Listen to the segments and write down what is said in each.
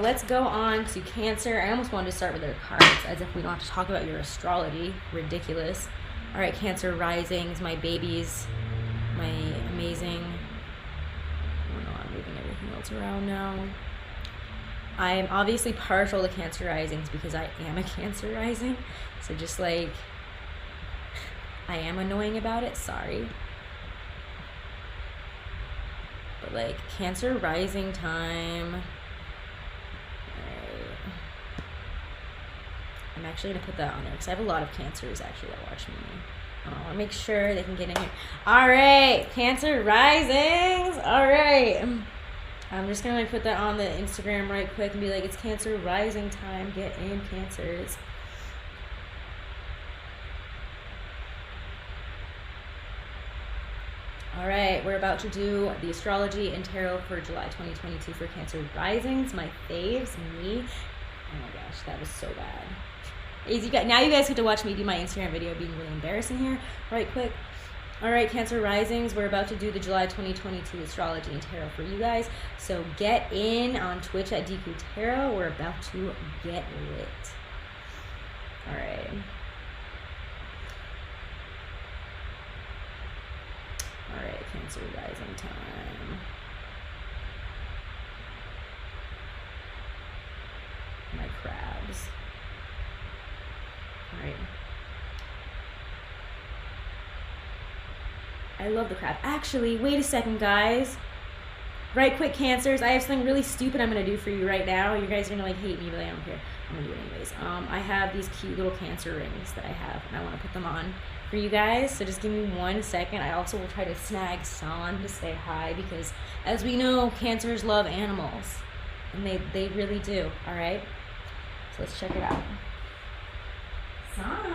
let's go on to Cancer. I almost wanted to start with their cards, as if we don't have to talk about your astrology. Ridiculous. All right, Cancer risings, my babies, my amazing. Oh no, I'm moving everything else around now. I am obviously partial to Cancer risings because I am a Cancer rising. So just like, I am annoying about it, sorry. But like, Cancer rising time. I'm actually going to put that on there because I have a lot of Cancers actually that watch me. I want to make sure they can get in here. All right, Cancer risings. All right. I'm just going to put that on the Instagram right quick and be like, it's Cancer rising time. Get in, Cancers. All right, we're about to do the astrology and tarot for July 2022 for Cancer risings. My faves, me. Oh my gosh, that was so bad. Now you guys get to watch me do my Instagram video being really embarrassing here right quick. All right, Cancer risings, we're about to do the July 2022 astrology and tarot for you guys. So get in on Twitch at Deku Tarot. We're about to get lit. All right. All right, Cancer rising time. My crabs. All right. I love the crab. Actually, wait a second, guys. Right quick, Cancers, I have something really stupid I'm going to do for you right now. You guys are going to like hate me, but I don't care. I'm going to do it anyways. I have these cute little Cancer rings that I have, and I want to put them on for you guys. So just give me 1 second. I also will try to snag San to say hi because, as we know, Cancers love animals. And they really do, all right? So let's check it out. San.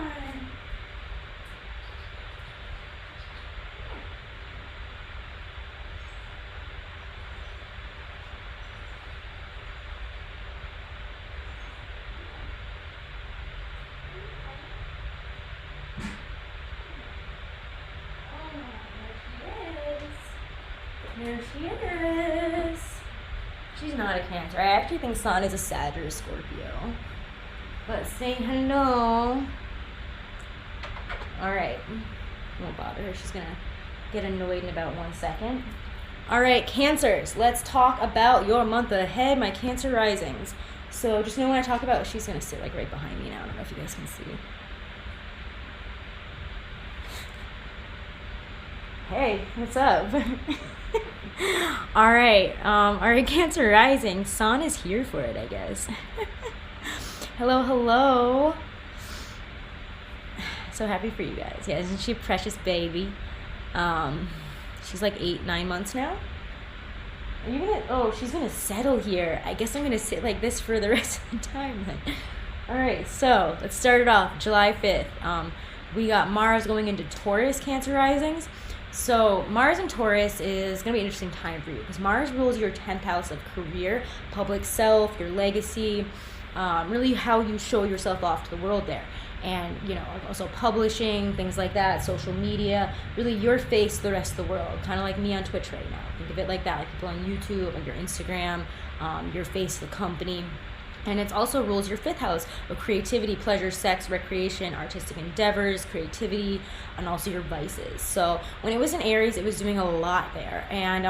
There she is. She's not a Cancer. I actually think San is a Sag or a Scorpio. But say hello. All right. Won't bother her. She's gonna get annoyed in about 1 second. All right, Cancers. Let's talk about your month ahead, my Cancer risings. So just know when I talk about, she's gonna sit like right behind me now. I don't know if you guys can see. Hey, what's up? All right, Cancer rising. San is here for it, I guess. Hello. So happy for you guys. Yeah, isn't she a precious baby? She's like 8-9 months now. Are you gonna? Oh, she's gonna settle here. I guess I'm gonna sit like this for the rest of the time then. All right, so let's start it off. July 5th. We got Mars going into Taurus, Cancer risings. So Mars in Taurus is going to be an interesting time for you because Mars rules your 10th house of career, public self, your legacy, really how you show yourself off to the world there. And, you know, also publishing, things like that, social media, really your face to the rest of the world, kind of like me on Twitch right now. Think of it like that, like people on YouTube, like your Instagram, your face to the company. And it also rules your 5th house of creativity, pleasure, sex, recreation, artistic endeavors, creativity, and also your vices. So when it was in Aries, it was doing a lot there. And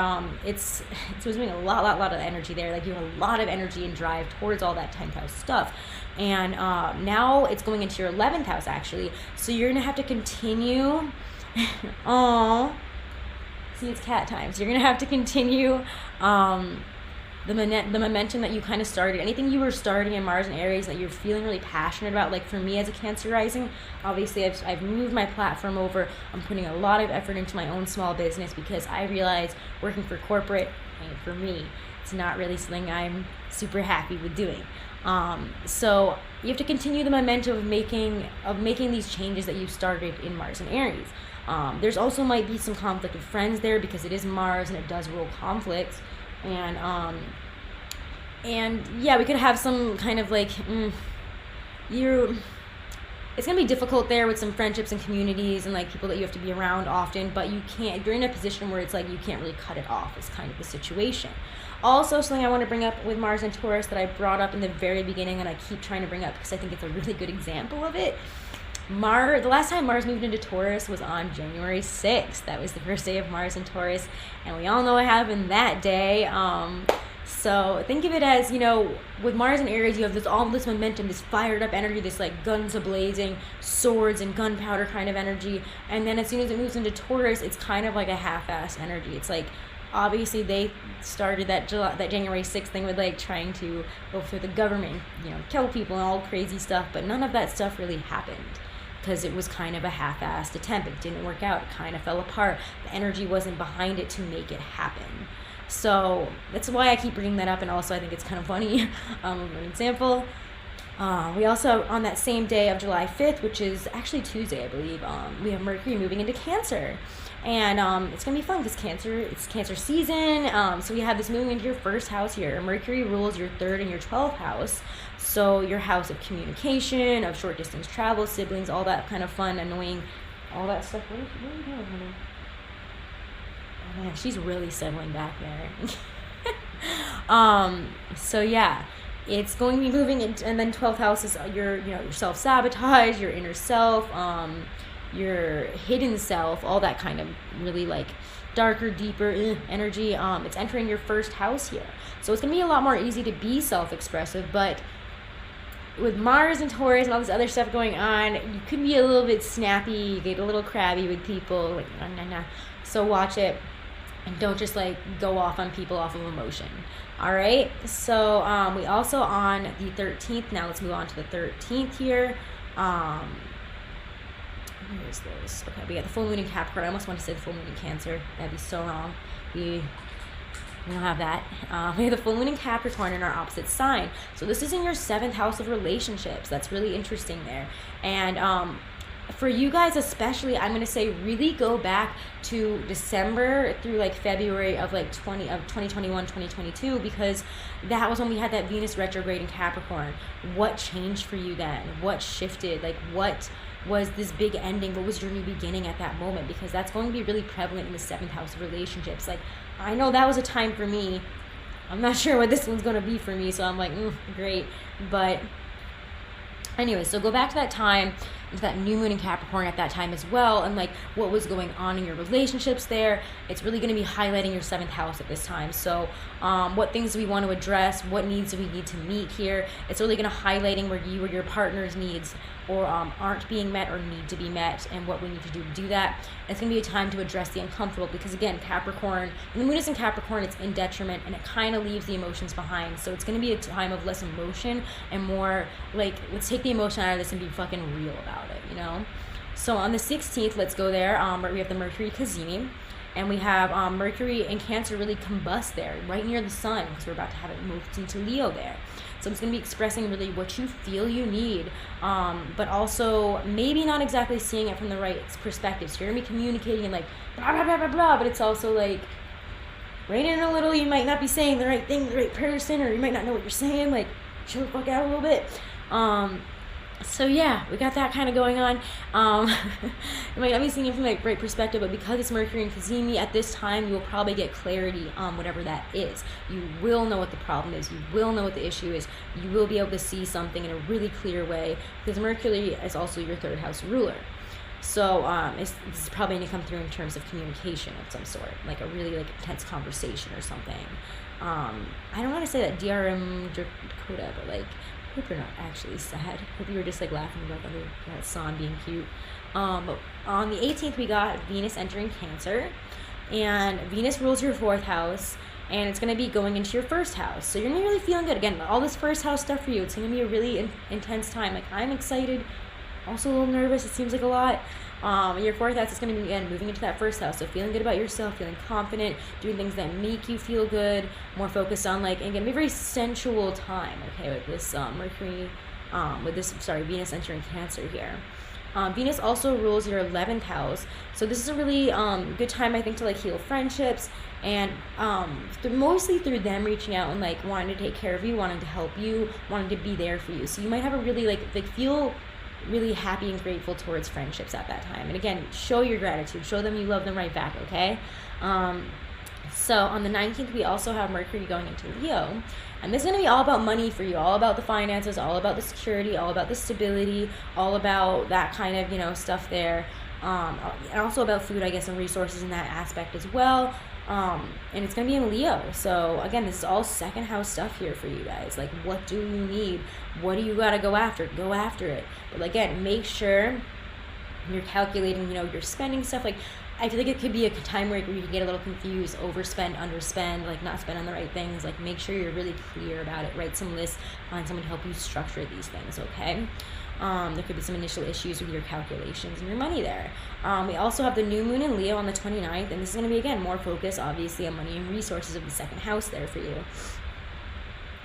it was doing a lot of energy there. Like you have a lot of energy and drive towards all that 10th house stuff. And now it's going into your 11th house, actually. So you're going to have to continue. Oh, see, it's cat time. So you're going to have to continue the momentum that you kind of started, anything you were starting in Mars and Aries that you're feeling really passionate about. Like for me as a Cancer rising, obviously I've moved my platform over. I'm putting a lot of effort into my own small business because I realize working for corporate, and for me, it's not really something I'm super happy with doing. So you have to continue the momentum of making these changes that you started in Mars and Aries. There's also might be some conflict with friends there because it is Mars and it does rule conflicts. And yeah, we could have some kind of like, it's gonna be difficult there with some friendships and communities and like people that you have to be around often, but you're in a position where it's like you can't really cut it off. It's kind of the situation. Also, something I want to bring up with Mars and Taurus that I brought up in the very beginning and I keep trying to bring up because I think it's a really good example of it. The last time Mars moved into Taurus was on January 6th. That was the first day of Mars in Taurus, and we all know what happened that day. So think of it as, with Mars and Aries, you have all this momentum, this fired up energy, this like guns a-blazing, swords and gunpowder kind of energy. And then as soon as it moves into Taurus, it's kind of like a half-assed energy. It's like, obviously they started that January 6th thing with like trying to overthrow the government, kill people and all crazy stuff, but none of that stuff really happened because it was kind of a half-assed attempt. It didn't work out. It kind of fell apart. The energy wasn't behind it to make it happen. So that's why I keep bringing that up, and also I think it's kind of funny. An example. We also, on that same day of July 5th, which is actually Tuesday, I believe, we have Mercury moving into Cancer. And it's going to be fun because it's Cancer season. So we have this moving into your first house here. Mercury rules your 3rd and your 12th house. So your house of communication, of short distance travel, siblings, all that kind of fun, annoying, all that stuff. What are you doing, honey? Oh man, she's really settling back there. So yeah, it's going to be moving into, and then 12th house is your self-sabotage, your inner self, your hidden self, all that kind of really like darker, deeper energy. It's entering your first house here. So it's going to be a lot more easy to be self-expressive, but with Mars and Taurus and all this other stuff going on, you could be a little bit snappy, you get a little crabby with people, like, nah. So watch it, and don't just like go off on people off of emotion. All right, so we also on the 13th, now let's move on to the 13th here. Where is this? Okay, we got the full moon in Capricorn. I almost want to say the full moon in Cancer. That'd be so wrong. We don't have that. We have the full moon in Capricorn in our opposite sign. So this is in your 7th house of relationships. That's really interesting there. And for you guys especially, I'm going to say really go back to December through like February of 2021, 2022, because that was when we had that Venus retrograde in Capricorn. What changed for you then? What shifted? Like, what was this big ending? What was your new beginning at that moment? Because that's going to be really prevalent in the 7th house of relationships. Like, I know that was a time for me. I'm not sure what this one's going to be for me, so I'm like, great. But anyway, so go back to that time, to that new moon in Capricorn at that time as well, and like what was going on in your relationships there. It's really going to be highlighting your 7th house at this time. So what things do we want to address? What needs do we need to meet here? It's really going to highlighting where you or your partner's needs or aren't being met or need to be met, and what we need to do that. And it's going to be a time to address the uncomfortable, because again, Capricorn, and the moon is in Capricorn, it's in detriment, and it kind of leaves the emotions behind. So it's going to be a time of less emotion and more like, let's take the emotion out of this and be fucking real about it, So on the 16th, let's go there. We have the Mercury Cazimi, and we have Mercury in Cancer really combust there, right near the sun, because we're about to have it moved into Leo there. So it's going to be expressing really what you feel you need, but also maybe not exactly seeing it from the right perspective. So you're going to be communicating and like blah, blah, blah, blah, blah, but it's also like rein in a little. You might not be saying the right thing to the right person, or you might not know what you're saying. Like, chill the fuck out a little bit. So yeah, we got that kind of going on. It might not be seeing it from the right perspective, but because it's Mercury and Cazimi, at this time you will probably get clarity on whatever that is. You will know what the problem is. You will know what the issue is. You will be able to see something in a really clear way, because Mercury is also your 3rd house ruler. So this is probably going to come through in terms of communication of some sort, like a really like intense conversation or something. I don't want to say that DRM Dakota, but like, hope you're not actually sad. Hope you were just like laughing about that song being cute. But on the 18th, we got Venus entering Cancer, and Venus rules your 4th house, and it's going to be going into your 1st house. So you're going to be really feeling good. Again, all this 1st house stuff for you, it's going to be a really intense time. Like, I'm excited, also a little nervous. It seems like a lot. Your 4th house is going to be, again, moving into that 1st house. So feeling good about yourself, feeling confident, doing things that make you feel good, more focused on, like, again, a very sensual time, okay, with this Venus entering Cancer here. Venus also rules your 11th house. So this is a really good time, I think, to like heal friendships, and mostly through them reaching out and like wanting to take care of you, wanting to help you, wanting to be there for you. So you might have a really like feel really happy and grateful towards friendships at that time. And again, show your gratitude, show them you love them right back, okay? So on the 19th, we also have Mercury going into Leo. And this is going to be all about money for you, all about the finances, all about the security, all about the stability, all about that kind of, you know, stuff there. And also about food, I guess, and resources in that aspect as well. And it's going to be in Leo. So again, this is all second house stuff here for you guys. Like, what do you need? What do you got to go after? Go after it. But again, make sure you're calculating, you know, your spending stuff. Like, I feel like it could be a time where you can get a little confused, overspend, underspend, like not spend on the right things. Like, make sure you're really clear about it. Write some lists, find someone to help you structure these things, okay? There could be some initial issues with your calculations and your money there. We also have the new moon in Leo on the 29th, and this is going to be, again, more focused, obviously, on money and resources of the second house there for you.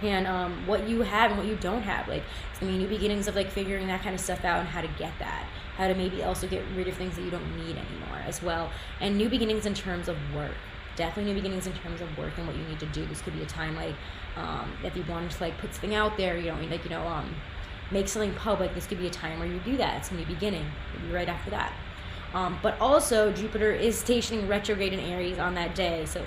And what you have and what you don't have. Like, it's going to be new beginnings of, like, figuring that kind of stuff out and how to get that. How to maybe also get rid of things that you don't need anymore as well. And new beginnings in terms of work. Definitely new beginnings in terms of work and what you need to do. This could be a time, like, if you wanted to, like, put something out there, you know, like, you know, make something public, this could be a time where you do that. It's a new beginning. Maybe right after that. But also, Jupiter is stationing retrograde in Aries on that day. So,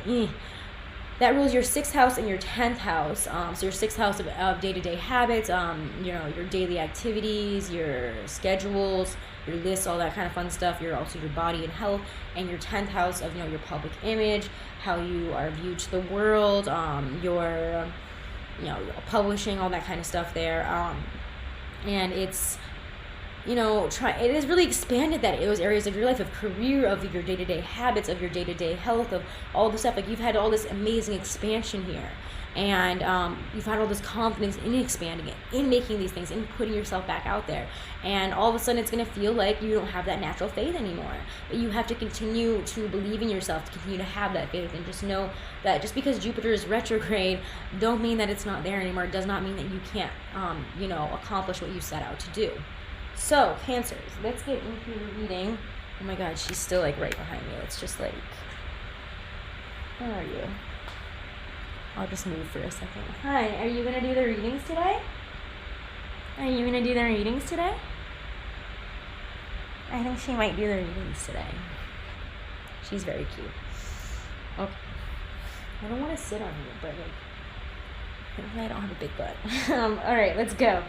that rules your 6th house and your 10th house. So your 6th house of day-to-day habits, you know, your daily activities, your schedules, your lists, all that kind of fun stuff. Also your body and health, and your 10th house of, you know, your public image, how you are viewed to the world, your, you know, publishing, all that kind of stuff there. And it's, you know, it has really expanded those areas of your life, of career, of your day-to-day habits, of your day-to-day health, of all the stuff. Like, you've had all this amazing expansion here, and you've had all this confidence in expanding it, in making these things, in putting yourself back out there. And all of a sudden, it's going to feel like you don't have that natural faith anymore. But you have to continue to believe in yourself, to continue to have that faith, and just know that just because Jupiter is retrograde, don't mean that it's not there anymore. It does not mean that you can't, you know, accomplish what you set out to do. So, Cancers, let's get into the reading. Oh my God, she's still, like, right behind me. It's just, like, where are you? I'll just move for a second. Hi, are you going to do the readings today? Are you going to do the readings today? I think she might do the readings today. She's very cute. Okay. I don't want to sit on you, but, like, I don't have a big butt. All right, let's go.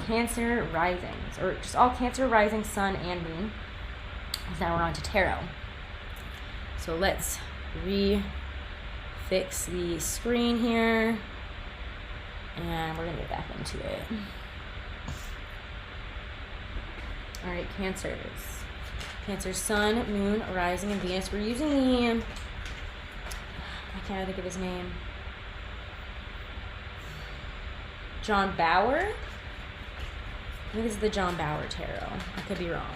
Cancer risings, or just all Cancer rising, sun and moon. Now we're on to tarot. So let's fix the screen here, and we're gonna get back into it. All right, Cancers. Cancer, sun, moon, rising, and Venus. We're using the, I can't think of his name. John Bauer. I think this is the John Bauer Tarot. I could be wrong.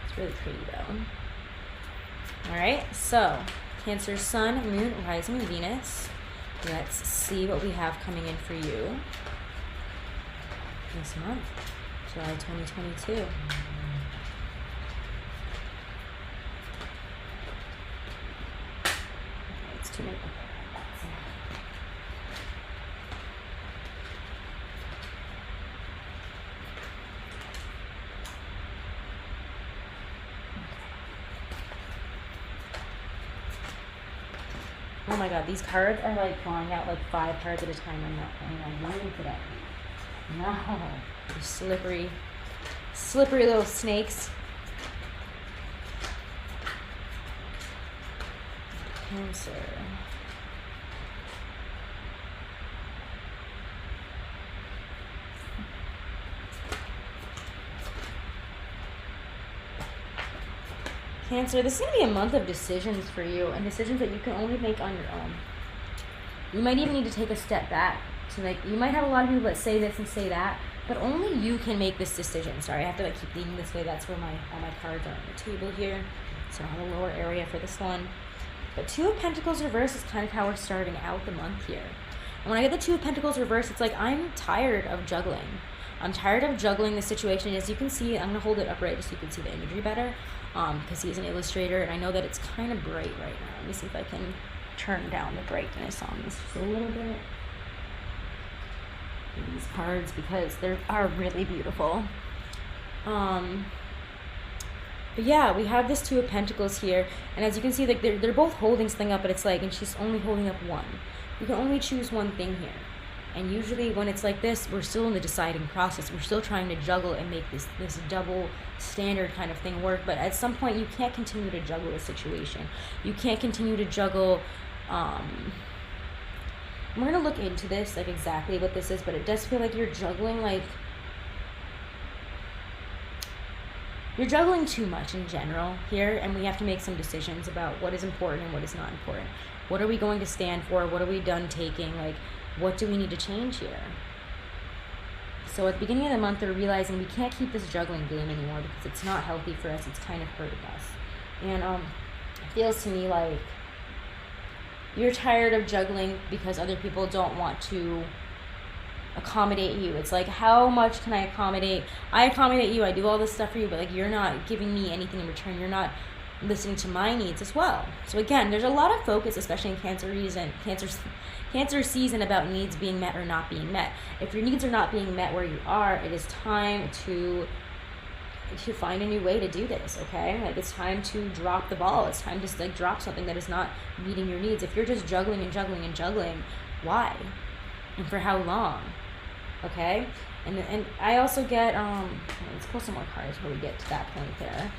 It's really pretty though. Alright, so Cancer, sun, moon, rising, Venus. Let's see what we have coming in for you this month, July 2022. Okay, it's too many. Oh my God, these cards are like flying out like 5 cards at a time. I'm not planning on doing today. No. They're slippery little snakes. Cancer. Cancer, this is going to be a month of decisions for you, and decisions that you can only make on your own. You might even need to take a step back. You might have a lot of people that say this and say that, but only you can make this decision. Sorry, I have to like keep leaning this way. That's where all my cards are on the table here. So I have a lower area for this one. But 2 of Pentacles reverse is kind of how we're starting out the month here. And when I get the 2 of Pentacles reverse, it's like I'm tired of juggling. I'm tired of juggling the situation. As you can see, I'm going to hold it upright just so you can see the imagery better. Because he's an illustrator, and I know that it's kind of bright right now. Let me see if I can turn down the brightness on this just a little bit. These cards, because they are really beautiful. But yeah, we have this Two of Pentacles here, and as you can see, like they're both holding something up, but it's like, and she's only holding up one. You can only choose one thing here. And usually when it's like this, we're still in the deciding process. We're still trying to juggle and make this double standard kind of thing work. But at some point, you can't continue to juggle a situation. You can't continue to juggle. We're going to look into this, like exactly what this is, but it does feel like you're juggling, like, you're juggling too much in general here, and we have to make some decisions about what is important and what is not important. What are we going to stand for? What are we done taking? Like, what do we need to change here? So at the beginning of the month, they're realizing we can't keep this juggling game anymore because it's not healthy for us. It's kind of hurting us. And it feels to me like you're tired of juggling because other people don't want to accommodate you. It's like, how much can I accommodate? I accommodate you. I do all this stuff for you, but like, you're not giving me anything in return. You're not listening to my needs as well. So again, there's a lot of focus, especially in Cancer season, about needs being met or not being met. If your needs are not being met where you are, it is time to find a new way to do this, okay? Like, it's time to drop the ball. It's time to like drop something that is not meeting your needs. If you're just juggling and juggling and juggling, why? And for how long? Okay? And I also get let's pull some more cards before we get to that point there.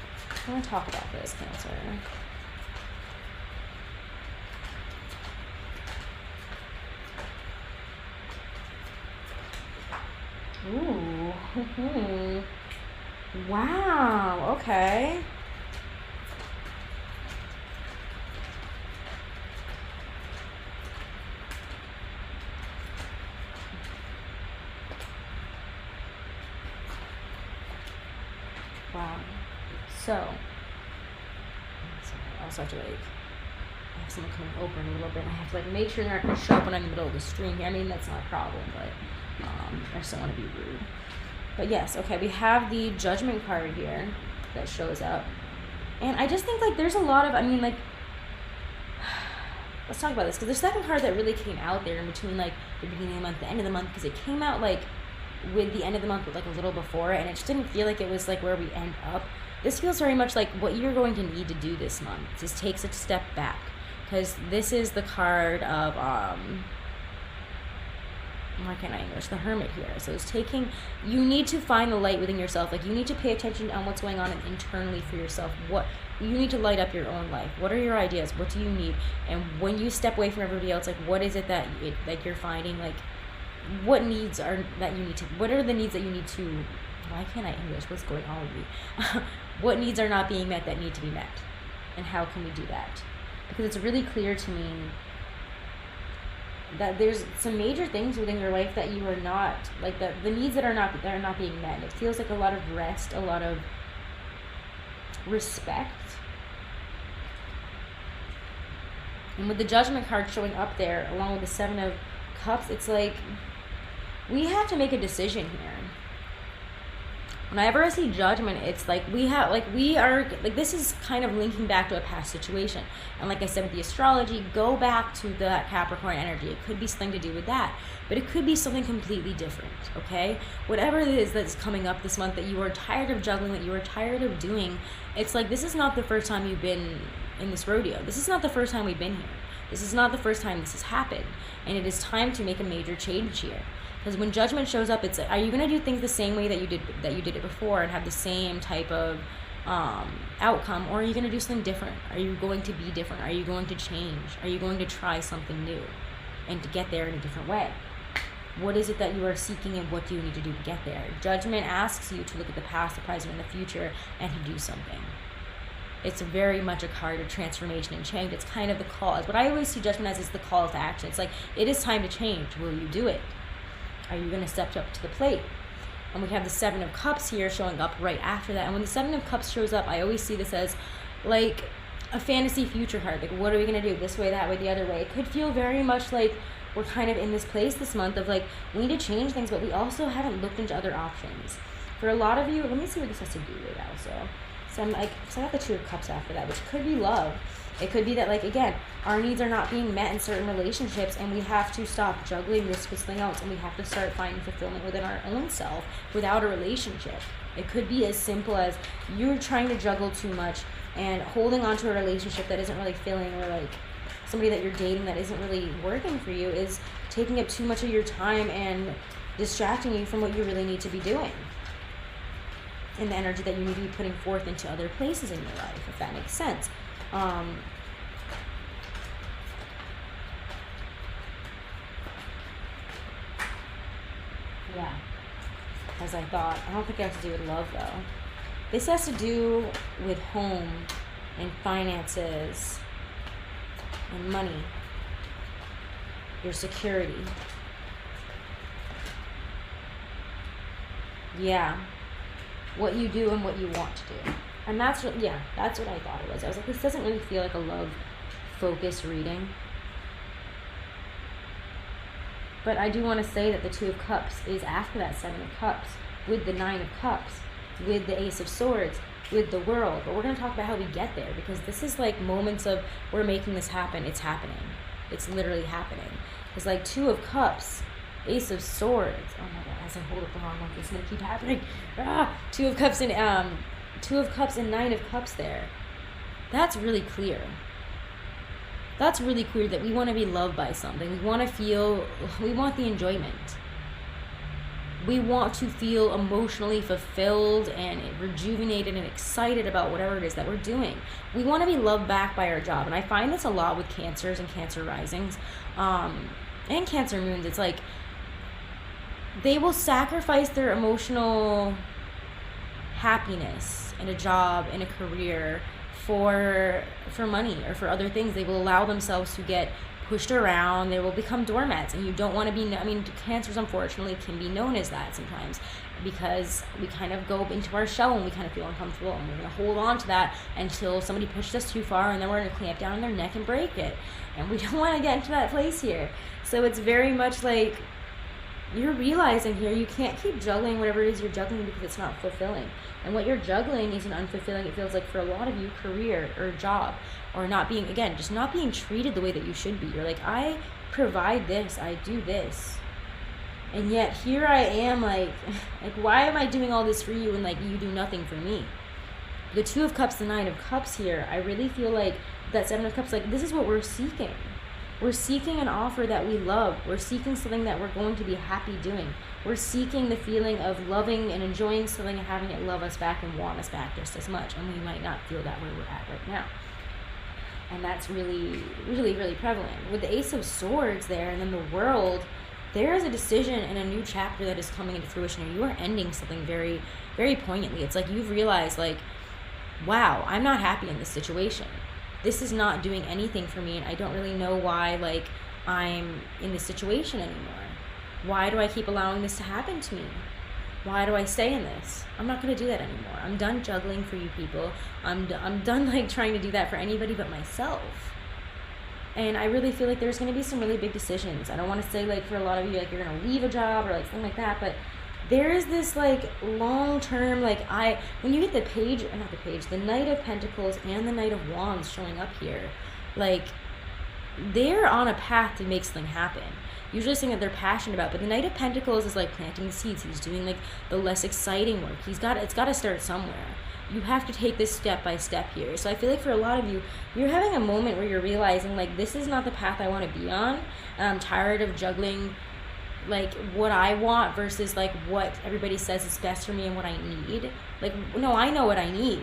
I want to talk about this, Cancer. Ooh. Wow. Okay. Wow. So, I also have to like, I have someone coming over in a little bit, and I have to like make sure they're not going to show up when I'm in the middle of the stream here. I mean, that's not a problem, but I just don't want to be rude. But yes, okay, we have the Judgment card here that shows up. And I just think like there's a lot of, I mean, like, let's talk about this, because the second card that really came out there in between like the beginning of the month, the end of the month, because it came out like with the end of the month, but like a little before, and it just didn't feel like it was like where we end up. This feels very much like what you're going to need to do this month is take a step back, because this is the card of why can't I English? The Hermit here. So it's taking, you need to find the light within yourself. Like, you need to pay attention on what's going on internally for yourself. What you need to light up your own life. What are your ideas? What do you need? And when you step away from everybody else, like, what is it that you're finding? Like, what needs are that you need to, what are the needs that you need to, why can't I English? What's going on with me? What needs are not being met that need to be met? And how can we do that? Because it's really clear to me that there's some major things within your life that you are not, like, the needs that are not being met. It feels like a lot of rest, a lot of respect. And with the Judgment card showing up there, along with the Seven of Cups, it's like, we have to make a decision here. Whenever I see Judgment, it's like we are, this is kind of linking back to a past situation. And like I said with the Astrology, go back to the Capricorn energy. It could be something to do with that, but it could be something completely different, okay? Whatever it is that's coming up this month that you are tired of juggling, that you are tired of doing, it's like, this is not the first time you've been in this rodeo. This is not the first time we've been here. This is not the first time this has happened. And it is time to make a major change here. Because when Judgment shows up, it's like, are you going to do things the same way that you did it before and have the same type of outcome, or are you going to do something different? Are you going to be different? Are you going to change? Are you going to try something new and to get there in a different way? What is it that you are seeking, and what do you need to do to get there? Judgment asks you to look at the past, the present, and the future, and to do something. It's very much a card of transformation and change. It's kind of the call. What I always see Judgment as is the call to action. It's like, it is time to change. Will you do it? Are you going to step up to the plate? And we have the Seven of Cups here showing up right after that. And when the Seven of Cups shows up, I always see this as like a fantasy future card. Like, what are we going to do? This way, that way, the other way. It could feel very much like we're kind of in this place this month of like, we need to change things, but we also haven't looked into other options. For a lot of you, let me see what this has to do with also. So I'm like, so I got the Two of Cups after that, which could be love. It could be that, like, again, our needs are not being met in certain relationships, and we have to stop juggling this with something else, and we have to start finding fulfillment within our own self without a relationship. It could be as simple as you're trying to juggle too much and holding on to a relationship that isn't really filling, or like somebody that you're dating that isn't really working for you is taking up too much of your time and distracting you from what you really need to be doing, and the energy that you need to be putting forth into other places in your life, if that makes sense. Yeah, as I thought. I don't think it has to do with love, though. This has to do with home and finances and money, your security. Yeah, what you do and what you want to do. And that's what I thought it was. I was like, this doesn't really feel like a love-focused reading. But I do want to say that the Two of Cups is after that Seven of Cups, with the Nine of Cups, with the Ace of Swords, with the World. But we're going to talk about how we get there, because this is like moments of, we're making this happen. It's happening. It's literally happening. It's like Two of Cups, Ace of Swords. Oh my God, as I hold up the wrong one, it's going to keep happening. Two of Cups and Nine of Cups there. That's really clear. That's really clear that we want to be loved by something. We want the enjoyment. We want to feel emotionally fulfilled and rejuvenated and excited about whatever it is that we're doing. We want to be loved back by our job. And I find this a lot with Cancers and Cancer risings and Cancer moons. It's like they will sacrifice their emotional happiness in a job, in a career, for money or for other things. They will allow themselves to get pushed around. They will become doormats, and you don't want to be, Cancers unfortunately can be known as that sometimes, because we kind of go into our shell and we kind of feel uncomfortable, and we're going to hold on to that until somebody pushes us too far, and then we're going to clamp down on their neck and break it. And we don't want to get into that place here. So it's very much like you're realizing here you can't keep juggling whatever it is you're juggling, because it's not fulfilling. And what you're juggling isn't unfulfilling. It feels like for a lot of you, career or job, or not being treated the way that you should be. You're like, I provide this, I do this, and yet here I am like why am I doing all this for you, and like you do nothing for me? The Two of Cups, the Nine of Cups here, I really feel like that Seven of Cups, like this is what we're seeking. We're seeking an offer that we love. We're seeking something that we're going to be happy doing. We're seeking the feeling of loving and enjoying something and having it love us back and want us back just as much. And we might not feel that where we're at right now. And that's really, really, really prevalent. With the Ace of Swords there and then the World, there is a decision and a new chapter that is coming into fruition, and you are ending something very, very poignantly. It's like you've realized, like, wow, I'm not happy in this situation. This is not doing anything for me, and I don't really know why, like, I'm in this situation anymore. Why do I keep allowing this to happen to me? Why do I stay in this? I'm not going to do that anymore. I'm done juggling for you people. I'm done, like, trying to do that for anybody but myself. And I really feel like there's going to be some really big decisions. I don't want to say, like, for a lot of you, like, you're going to leave a job or, like, something like that, but there is this, like, long-term, like, when you get the Knight of Pentacles and the Knight of Wands showing up here, like, they're on a path to make something happen. Usually something that they're passionate about, but the Knight of Pentacles is, like, planting the seeds. He's doing, like, the less exciting work. It's got to start somewhere. You have to take this step by step here. So I feel like for a lot of you, you're having a moment where you're realizing, like, this is not the path I want to be on, and I'm tired of juggling, like, what I want versus, like, what everybody says is best for me and what I need. Like, no, I know what I need.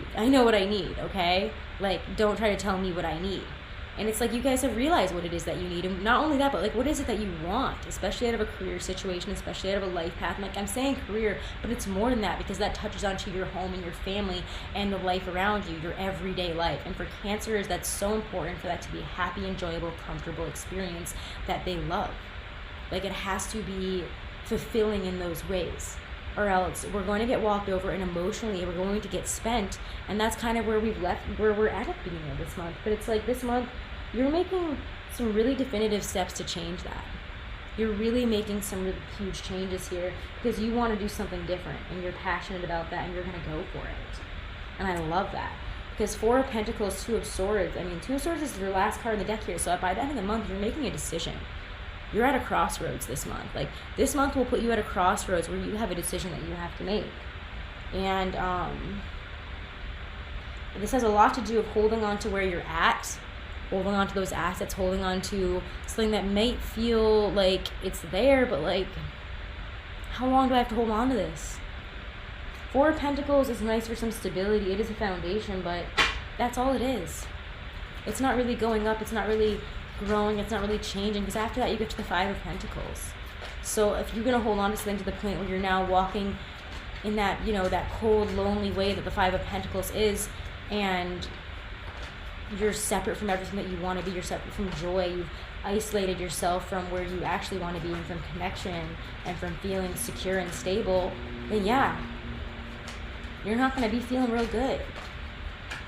Okay? Like, don't try to tell me what I need. And it's like you guys have realized what it is that you need. And not only that, but, like, what is it that you want? Especially out of a career situation, especially out of a life path. And, like, I'm saying career, but it's more than that, because that touches onto your home and your family and the life around you, your everyday life. And for Cancers, that's so important for that to be a happy, enjoyable, comfortable experience that they love. Like, it has to be fulfilling in those ways, or else we're going to get walked over, and emotionally we're going to get spent. And that's kind of where we're at the beginning of this month. But it's like this month, you're making some really definitive steps to change that. You're really making some really huge changes here, because you want to do something different, and you're passionate about that, and you're going to go for it. And I love that. Because Four of Pentacles, Two of Swords. I mean, Two of Swords is your last card in the deck here. So by the end of the month, you're making a decision. You're at a crossroads this month. Like, this month will put you at a crossroads where you have a decision that you have to make. And this has a lot to do with holding on to where you're at, holding on to those assets, holding on to something that might feel like it's there, but like, how long do I have to hold on to this? Four of Pentacles is nice for some stability. It is a foundation, but that's all it is. It's not really going up. It's not really growing. It's not really changing, because after that you get to the Five of Pentacles. So if you're going to hold on to something to the point where you're now walking in that, you know, that cold, lonely way that the Five of Pentacles is, and you're separate from everything that you want to be, you're separate from joy, you've isolated yourself from where you actually want to be and from connection and from feeling secure and stable, then yeah, you're not going to be feeling real good.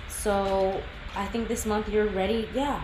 So I think this month you're ready. Yeah,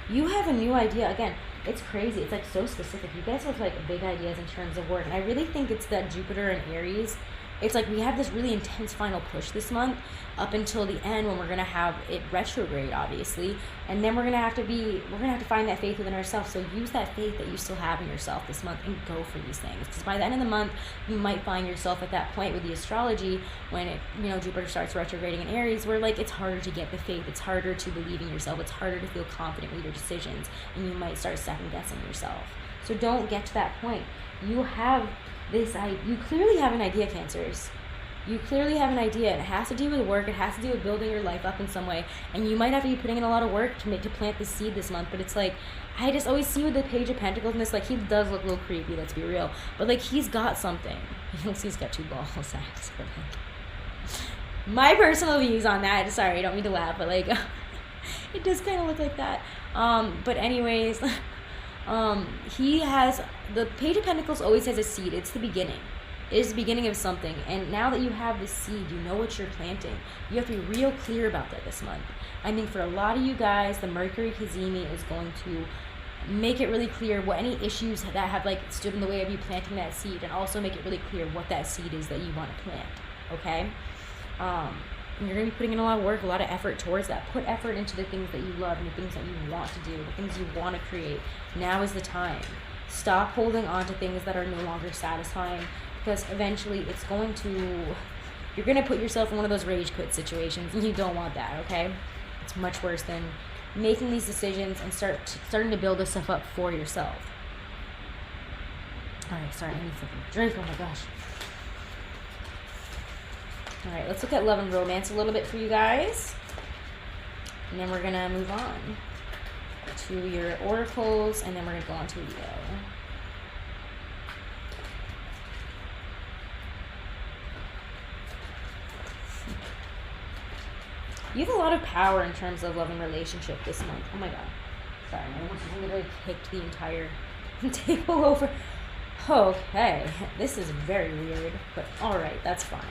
you have a new idea. Again, it's crazy. It's like so specific. You guys have like big ideas in terms of work. And I really think it's that Jupiter and Aries. It's like we have this really intense final push this month up until the end, when we're going to have it retrograde, obviously. And then we're going to have to find that faith within ourselves. So use that faith that you still have in yourself this month and go for these things. Because by the end of the month, you might find yourself at that point with the astrology when it, you know, Jupiter starts retrograding in Aries, where like it's harder to get the faith. It's harder to believe in yourself. It's harder to feel confident with your decisions. And you might start second guessing yourself. So don't get to that point. You clearly have an idea, Cancers. You clearly have an idea. It has to do with work. It has to do with building your life up in some way. And you might have to be putting in a lot of work to plant the seed this month. But it's like, I just always see with the Page of Pentacles, and this, like, he does look a little creepy, let's be real. But like, he's got something. You'll see he's got two balls, actually. My personal views on that, sorry, I don't mean to laugh, but like, it does kind of look like that. But anyways, he has, the Page of Pentacles always has a seed. It's the beginning. It is the beginning of something. And now that you have the seed, you know what you're planting. You have to be real clear about that this month. I mean, for a lot of you guys, the Mercury Cazimi is going to make it really clear what any issues that have like stood in the way of you planting that seed, and also make it really clear what that seed is that you want to plant. Okay? And you're going to be putting in a lot of work, a lot of effort towards that. Put effort into the things that you love and the things that you want to do, the things you want to create. Now is the time. Stop holding on to things that are no longer satisfying, because eventually you're going to put yourself in one of those rage quit situations, and you don't want that, okay? It's much worse than making these decisions and starting to build this stuff up for yourself. All right, sorry, I need something to drink. Oh my gosh. All right, let's look at love and romance a little bit for you guys. And then we're going to move on to your oracles, and then we're going to go on to Leo. You have a lot of power in terms of love and relationship this month. Oh my god. Sorry, I almost literally kicked the entire table over. Okay, this is very weird, but alright, that's fine.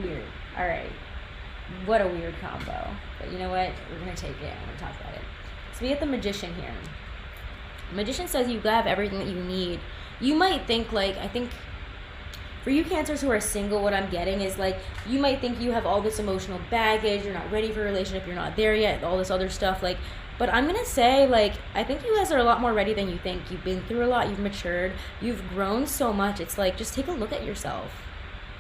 Weird. Alright. What a weird combo. But you know what? We're going to take it. I'm going to talk about it. So we have the Magician here. The Magician says you have everything that you need. You might think, like, I think for you Cancers who are single, what I'm getting is, like, you might think you have all this emotional baggage, you're not ready for a relationship, you're not there yet, all this other stuff, like, but I'm gonna say, like, I think you guys are a lot more ready than you think. You've been through a lot, you've matured, you've grown so much. It's like, just take a look at yourself.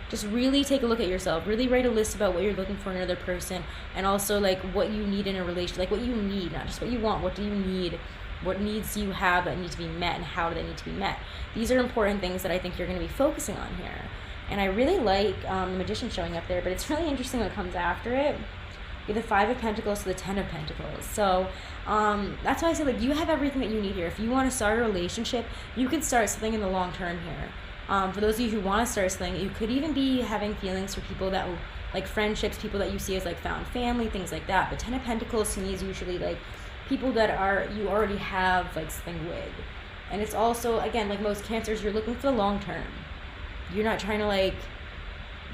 Just really take a look at yourself. Really write a list about what you're looking for in another person, and also, like, what you need in a relationship, like, what you need, not just what you want, what do you need? What needs you have that need to be met, and how do they need to be met? These are important things that I think you're going to be focusing on here. And I really like the Magician showing up there, but it's really interesting what comes after it. You have the Five of Pentacles to the Ten of Pentacles. So that's why I say, like, you have everything that you need here. If you want to start a relationship, you could start something in the long term here. For those of you who want to start something, you could even be having feelings for people that, like, friendships, people that you see as, like, found family, things like that. But Ten of Pentacles to me is usually, like, people that you already have, like, something with. And it's also, again, like most Cancers, you're looking for the long term. You're not trying to, like,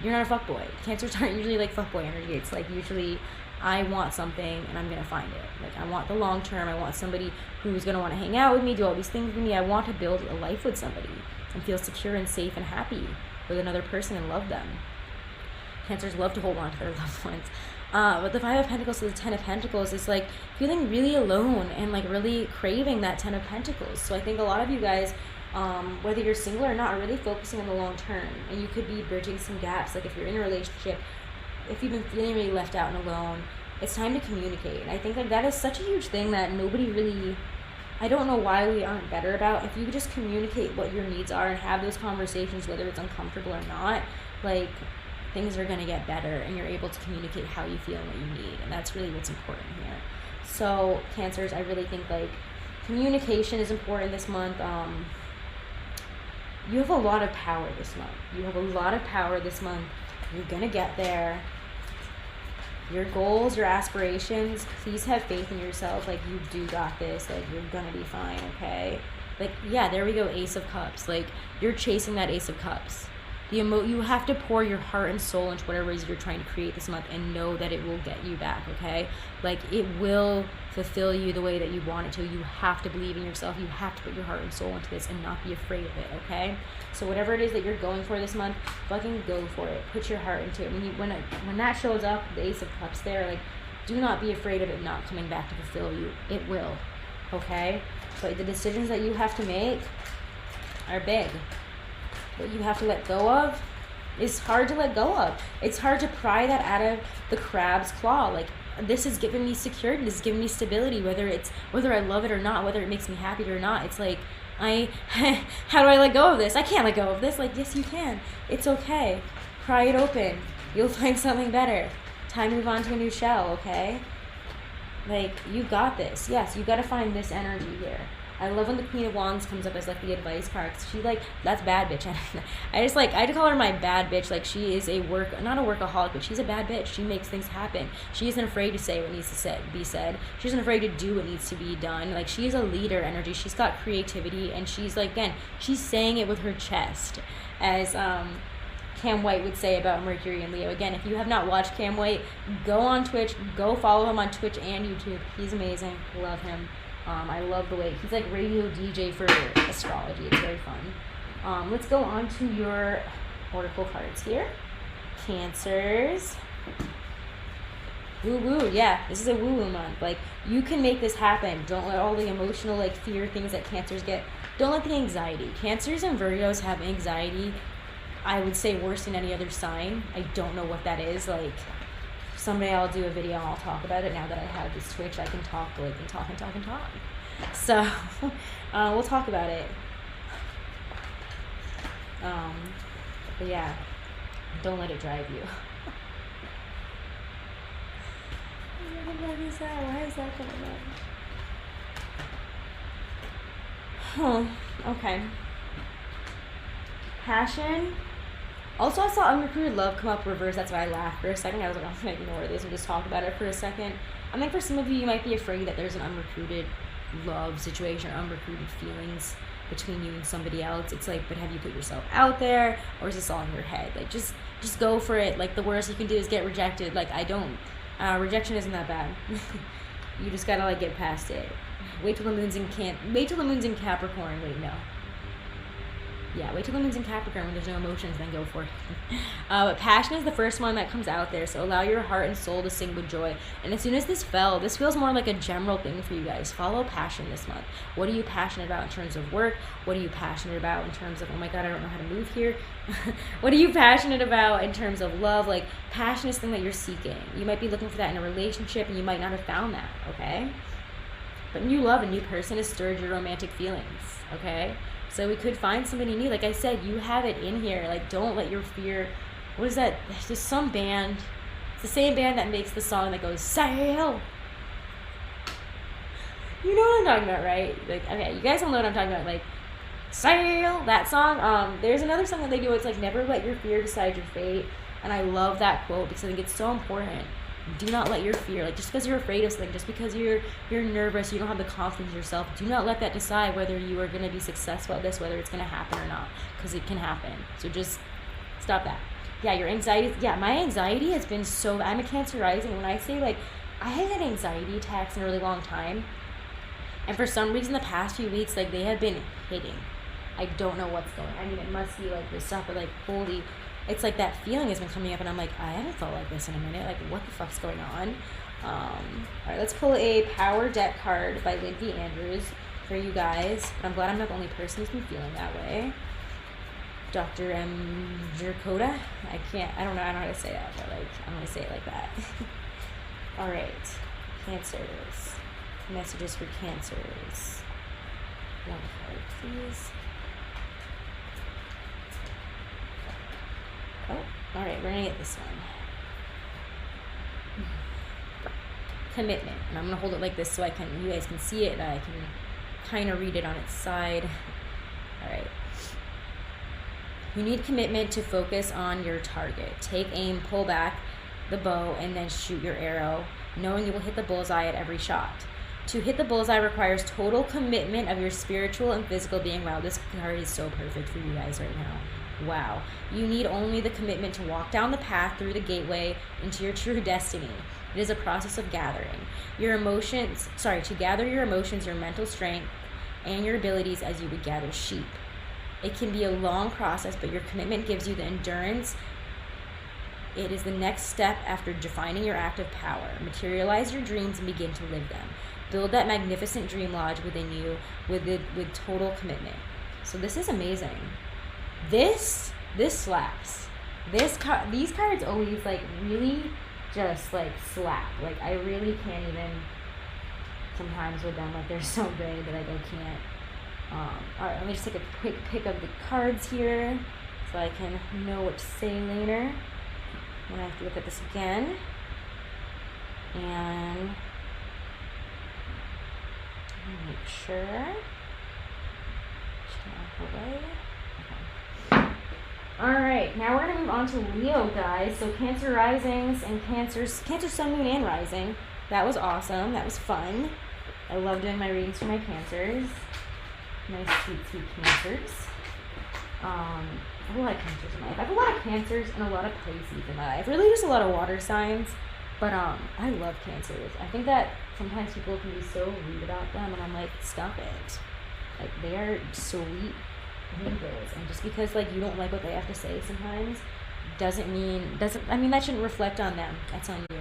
you're not a fuckboy. Cancers aren't usually like fuckboy energy. It's like, usually I want something and I'm gonna find it. Like, I want the long term. I want somebody who's gonna want to hang out with me, do all these things with me. I want to build a life with somebody and feel secure and safe and happy with another person and love them. Cancers love to hold on to their loved ones. But the Five of Pentacles to the Ten of Pentacles is like feeling really alone and like really craving that Ten of Pentacles. So I think a lot of you guys, whether you're single or not, are really focusing on the long term, and you could be bridging some gaps. Like if you're in a relationship, if you've been feeling really left out and alone, it's time to communicate. And I think like that is such a huge thing that nobody really, I don't know why we aren't better about. If you just communicate what your needs are and have those conversations, whether it's uncomfortable or not, like things are going to get better, and you're able to communicate how you feel and what you need. And that's really what's important here. So Cancers, I really think like communication is important this month. You have a lot of power this month. You have a lot of power this month. You're going to get there. Your goals, your aspirations, please have faith in yourself. Like, you do got this. Like, you're gonna be fine, okay? Like, yeah, there we go, Ace of Cups. Like, you're chasing that Ace of Cups. You have to pour your heart and soul into whatever it is you're trying to create this month, and know that it will get you back, okay? Like, it will fulfill you the way that you want it to. You have to believe in yourself. You have to put your heart and soul into this and not be afraid of it, okay? So whatever it is that you're going for this month, fucking go for it. Put your heart into it. When that shows up, the Ace of Cups there, like, do not be afraid of it not coming back to fulfill you. It will, okay? But the decisions that you have to make are big. What you have to let go of is hard to let go of. It's hard to pry that out of the crab's claw. Like, this is giving me security. This is giving me stability, whether I love it or not, whether it makes me happy or not. It's like, how do I let go of this? I can't let go of this. Like, yes, you can. It's okay. Pry it open. You'll find something better. Time to move on to a new shell, okay? Like, you got this. Yes, you got to find this energy here. I love when the Queen of Wands comes up as like the advice card. She like, that's bad bitch. I call her my bad bitch. Like, she is not a workaholic, but she's a bad bitch. She makes things happen. She isn't afraid to say what needs to be said. She isn't afraid to do what needs to be done. Like, she's a leader energy. She's got creativity, and she's like, again, she's saying it with her chest, as Cam White would say about Mercury and Leo. Again, if you have not watched Cam White, go on Twitch, go follow him on Twitch and YouTube. He's amazing. Love him. I love the way he's like radio DJ for astrology. It's very fun. Let's go on to your oracle cards here. Cancers. Woo woo. Yeah, this is a woo woo month. Like, you can make this happen. Don't let all the emotional, like, fear things that Cancers get. Don't let the anxiety. Cancers and Virgos have anxiety, I would say, worse than any other sign. I don't know what that is. Like, someday I'll do a video and I'll talk about it. Now that I have this Twitch, I can talk, like, and talk and talk and talk. So, we'll talk about it. But yeah, don't let it drive you. Why is that coming up? Okay. Passion. Also, I saw unrecruited love come up reverse. That's why I laughed for a second. I was like, I'm going to ignore this and just talk about it for a second. I think for some of you might be afraid that there's an unrecruited love situation or unrecruited feelings between you and somebody else. It's like, but have you put yourself out there, or is this all in your head? Like, just go for it. Like, the worst you can do is get rejected. Like, rejection isn't that bad. You just gotta, like, get past it. Wait till the moon's in Capricorn. Wait, no. Yeah, wait till the moon's in Capricorn when there's no emotions, then go for it. But passion is the first one that comes out there, so allow your heart and soul to sing with joy. And as soon as this feels more like a general thing for you guys. Follow passion this month. What are you passionate about in terms of work? What are you passionate about in terms of, oh my god, I don't know how to move here? What are you passionate about in terms of love? Like, passion is something that you're seeking. You might be looking for that in a relationship, and you might not have found that, okay? But new love, a new person has stirred your romantic feelings, okay? So we could find somebody new. Like I said, you have it in here. Like, don't let your fear... What is that? There's just some band. It's the same band that makes the song that goes, sail! You know what I'm talking about, right? Like, okay, you guys don't know what I'm talking about. Like, sail! That song. There's another song that they do. It's like, never let your fear decide your fate. And I love that quote because I think it's so important. Do not let your fear, like, just because you're afraid of something, just because you're nervous, you don't have the confidence in yourself, do not let that decide whether you are going to be successful at this, whether it's going to happen or not, because it can happen. So just stop that. Yeah, your anxiety, my anxiety has been so, I'm a Cancer rising, when I say, like, I haven't had anxiety attacks in a really long time, and for some reason the past few weeks, like, they have been hitting. I don't know what's going on. I mean, it must be, like, this stuff, but, like, holy, it's like that feeling has been coming up, and I'm like, I haven't felt like this in a minute. Like, what the fuck's going on? All right, let's pull a Power Deck card by Lindsay Andrews for you guys. But I'm glad I'm not the only person who's been feeling that way. Dr. M. Jerkoda? I don't know how to say that, but like, I'm going to say it like that. All right, Cancers. Messages for Cancers. One card, please. Oh, all right, we're going to get this one. Commitment. And I'm going to hold it like this so you guys can see it, and I can kind of read it on its side. All right. You need commitment to focus on your target. Take aim, pull back the bow, and then shoot your arrow, knowing you will hit the bullseye at every shot. To hit the bullseye requires total commitment of your spiritual and physical being. Wow, this card is so perfect for you guys right now. Wow. You need only the commitment to walk down the path through the gateway into your true destiny. It is a process of gathering to gather your emotions, your mental strength, and your abilities as you would gather sheep. It can be a long process, but your commitment gives you the endurance. It is the next step after defining your active power. Materialize your dreams and begin to live them. Build that magnificent dream lodge within you with total commitment. So this is amazing. This slaps. These cards always like really just like slap. Like I really can't even sometimes with them. Like they're so good that like I can't. All right, let me just take a quick pick of the cards here so I can know what to say later. I'm gonna have to look at this again. And make sure. Away. Okay. All right, now we're gonna move on to Leo, guys. So Cancer risings and Cancer sun, moon, and rising. That was awesome. That was fun. I love doing my readings for my Cancers. Nice, sweet, sweet Cancers. I have a lot of Cancers in my life. I have a lot of Cancers and a lot of Pisces in my life. Really just a lot of water signs. But I love Cancers. I think that sometimes people can be so rude about them, and I'm like, stop it. Like, they are sweet angels. And just because, like, you don't like what they have to say sometimes, I mean, that shouldn't reflect on them. That's on you.